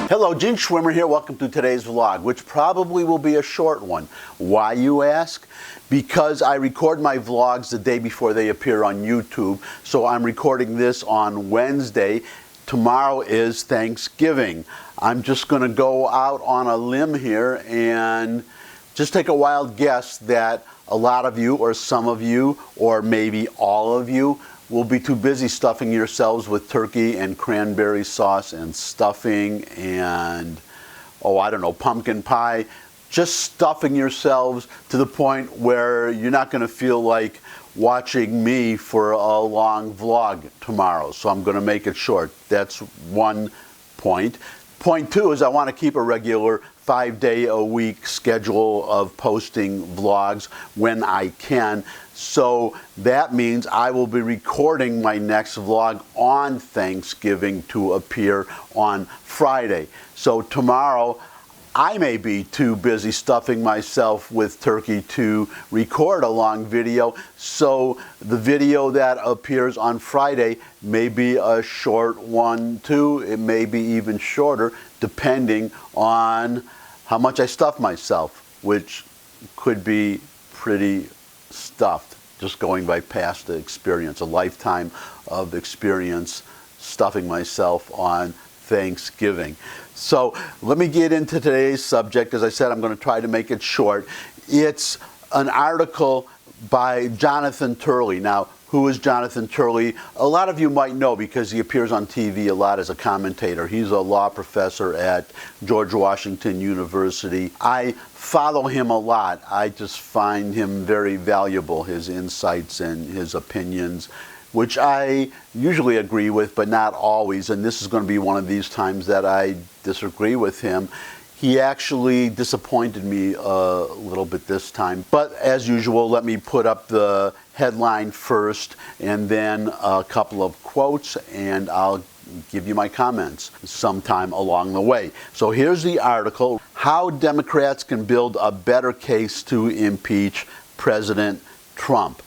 Hello, Gene Schwimmer here. Welcome to today's vlog, which probably will be a short one. Why, you ask? Because I record my vlogs the day before they appear on YouTube. So I'm recording this on Wednesday. Tomorrow is Thanksgiving. I'm just going to go out on a limb here and just take a wild guess that a lot of you, or some of you, or maybe all of you, will be too busy stuffing yourselves with turkey and cranberry sauce and stuffing and, I don't know, pumpkin pie. Just stuffing yourselves to the point where you're not going to feel like watching me for a long vlog tomorrow. So I'm going to make it short. That's one point. Point two is I want to keep a regular 5-day-a-week schedule of posting vlogs when I can. So that means I will be recording my next vlog on Thanksgiving to appear on Friday. So tomorrow I may be too busy stuffing myself with turkey to record a long video. So the video that appears on Friday may be a short one too. It may be even shorter depending on how much I stuff myself, which could be pretty stuffed, just going by past experience, a lifetime of experience stuffing myself on Thanksgiving. So let me get into today's subject. As I said, I'm going to try to make it short. It's an article by Jonathan Turley. Now, who is Jonathan Turley? A lot of you might know because he appears on TV a lot as a commentator. He's a law professor at George Washington University. I follow him a lot. I just find him very valuable, his insights and his opinions, which I usually agree with, but not always. And this is going to be one of these times that I disagree with him. He actually disappointed me a little bit this time. But as usual, let me put up the headline first and then a couple of quotes, and I'll give you my comments sometime along the way. So here's the article: How Democrats Can Build a Better Case to Impeach President Trump.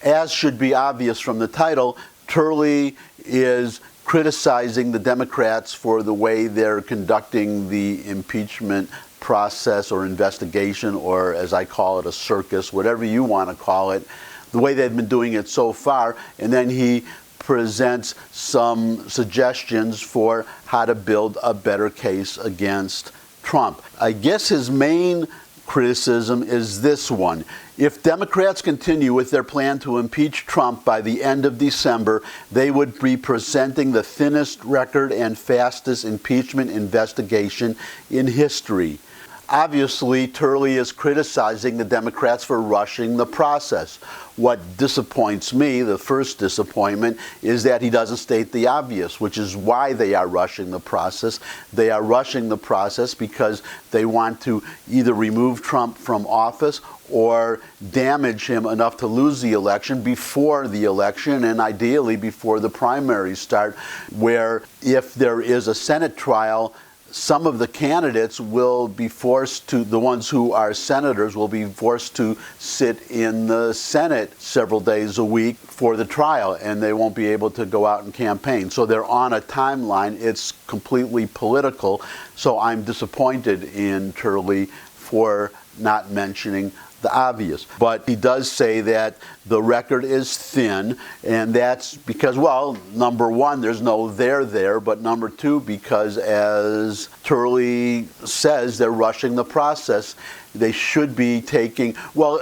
As should be obvious from the title, Turley is criticizing the Democrats for the way they're conducting the impeachment process or investigation, or as I call it, a circus, whatever you want to call it, the way they've been doing it so far. And then he presents some suggestions for how to build a better case against Trump. I guess his main criticism is this one: if Democrats continue with their plan to impeach Trump by the end of December, they would be presenting the thinnest record and fastest impeachment investigation in history. Obviously, Turley is criticizing the Democrats for rushing the process. What disappoints me, the first disappointment, is that he doesn't state the obvious, which is why they are rushing the process. They are rushing the process because they want to either remove Trump from office or damage him enough to lose the election before the election, and ideally before the primaries start, where if there is a Senate trial, some of the candidates will be forced to, the ones who are senators will be forced to sit in the Senate several days a week for the trial, and they won't be able to go out and campaign. So they're on a timeline. It's completely political. So I'm disappointed in Turley for not mentioning the obvious. But he does say that the record is thin, and that's because, well, number one, there's no there, but number two, because as Turley says, they're rushing the process. They should be taking, well,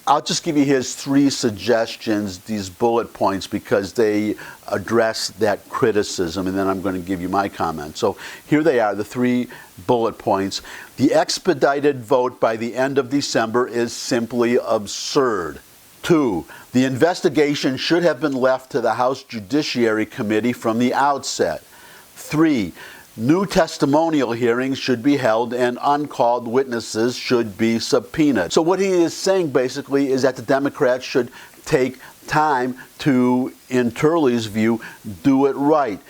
I'll just give you his three suggestions, these bullet points, because they address that criticism, and then I'm going to give you my comments. So here they are, the three bullet points. The expedited vote by the end of December is simply absurd. 2, the investigation should have been left to the House Judiciary Committee from the outset. 3, new testimonial hearings should be held and uncalled witnesses should be subpoenaed. So what he is saying basically is that the Democrats should take time to, in Turley's view, do it right.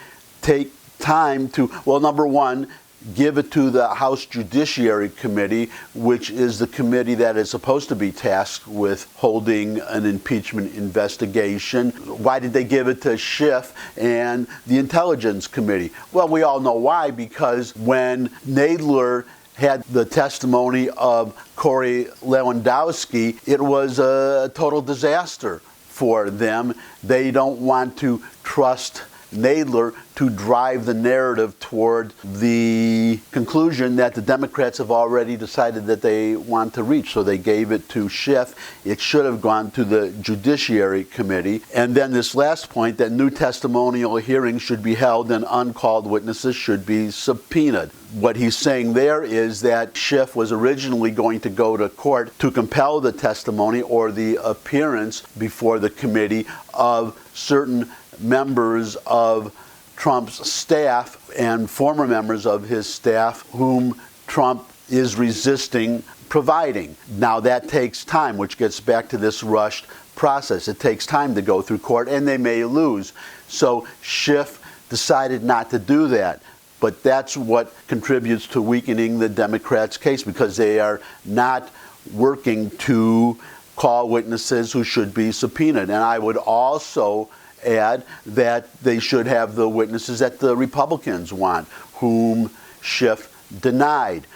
Take time to, well, number one, give it to the House Judiciary Committee, which is the committee that is supposed to be tasked with holding an impeachment investigation? Why did they give it to Schiff and the Intelligence Committee? Well, we all know why, because when Nadler had the testimony of Corey Lewandowski, it was a total disaster for them. They don't want to trust Nadler to drive the narrative toward the conclusion that the Democrats have already decided that they want to reach. So they gave it to Schiff. It should have gone to the Judiciary Committee. And then this last point, that new testimonial hearings should be held and uncalled witnesses should be subpoenaed. What he's saying there is that Schiff was originally going to go to court to compel the testimony or the appearance before the committee of certain members of Trump's staff and former members of his staff whom Trump is resisting providing. Now that takes time, which gets back to this rushed process. It takes time to go through court, and they may lose. So Schiff decided not to do that. But that's what contributes to weakening the Democrats' case, because they are not working to call witnesses who should be subpoenaed. And I would also add that they should have the witnesses that the Republicans want, whom Schiff denied.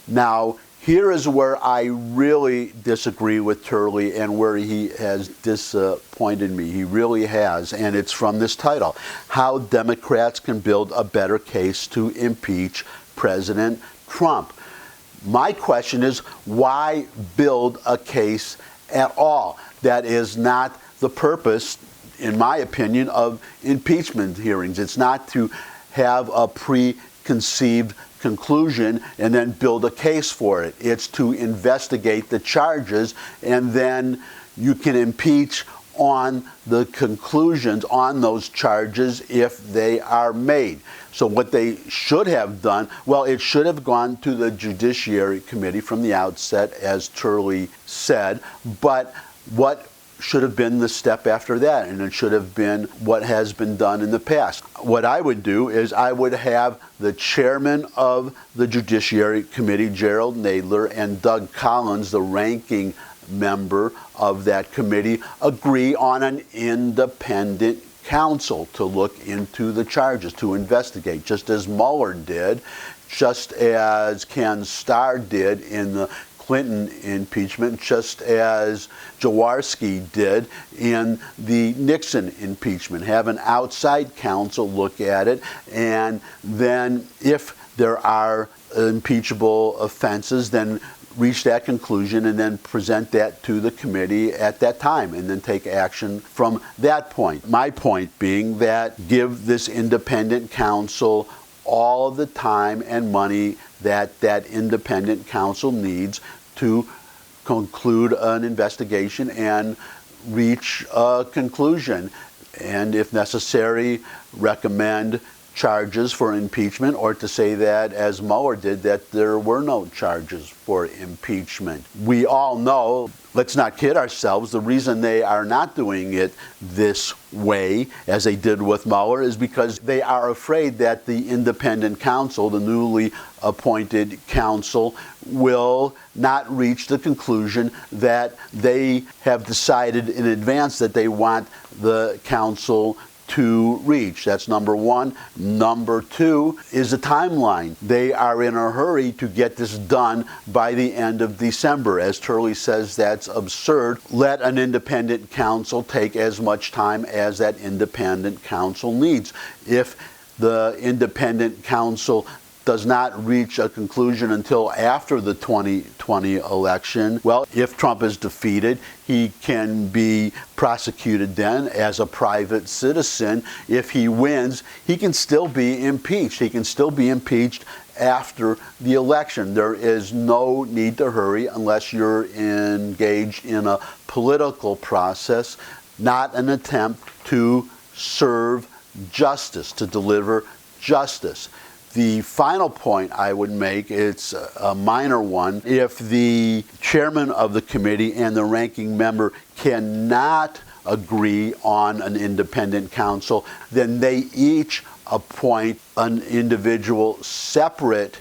Now, here is where I really disagree with Turley and where he has disappointed me. He really has, and it's from this title, How Democrats Can Build a Better Case to Impeach President Trump. My question is, why build a case at all? That is not the purpose, in my opinion, of impeachment hearings. It's not to have a preconceived conclusion and then build a case for it. It's to investigate the charges, and then you can impeach on the conclusions on those charges if they are made. So what they should have done, well, it should have gone to the Judiciary Committee from the outset, as Turley said, but what should have been the step after that, and it should have been what has been done in the past. What I would do is I would have the chairman of the Judiciary Committee, Gerald Nadler, and Doug Collins, the ranking member of that committee, agree on an independent counsel to look into the charges, to investigate, just as Mueller did, just as Ken Starr did in the Clinton impeachment, just as Jaworski did in the Nixon impeachment. Have an outside counsel look at it, and then if there are impeachable offenses, then reach that conclusion and then present that to the committee at that time, and then take action from that point. My point being that give this independent counsel all the time and money that that independent counsel needs to conclude an investigation and reach a conclusion, and if necessary, recommend charges for impeachment, or to say that, as Mueller did, that there were no charges for impeachment. We all know, let's not kid ourselves, the reason they are not doing it this way, as they did with Mueller, is because they are afraid that the independent counsel, the newly appointed counsel, will not reach the conclusion that they have decided in advance that they want the counsel to reach. That's number one. Number two is the timeline. They are in a hurry to get this done by the end of December. As Turley says, that's absurd. Let an independent counsel take as much time as that independent counsel needs. If the independent counsel does not reach a conclusion until after the 2020 election, well, if Trump is defeated, he can be prosecuted then as a private citizen. If he wins, he can still be impeached. He can still be impeached after the election. There is no need to hurry unless you're engaged in a political process, not an attempt to serve justice, to deliver justice. The final point I would make, it's a minor one. If the chairman of the committee and the ranking member cannot agree on an independent counsel, then they each appoint an individual separate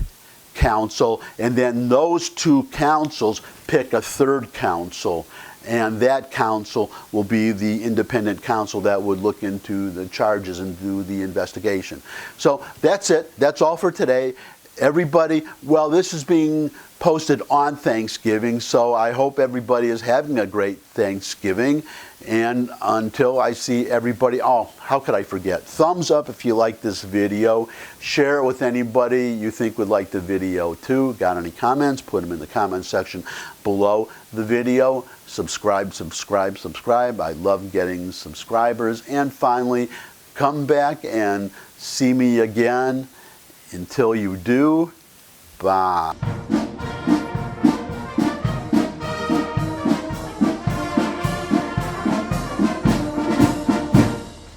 counsel, and then those two counsels pick a third counsel, and that counsel will be the independent counsel that would look into the charges and do the investigation. So that's it. That's all for today. Everybody, well, this is being posted on Thanksgiving, so I hope everybody is having a great Thanksgiving. And until I see everybody, oh, how could I forget? Thumbs up if you like this video. Share it with anybody you think would like the video too. Got any comments? Put them in the comment section below the video. Subscribe, subscribe, subscribe. I love getting subscribers. And finally, come back and see me again. Until you do, bye.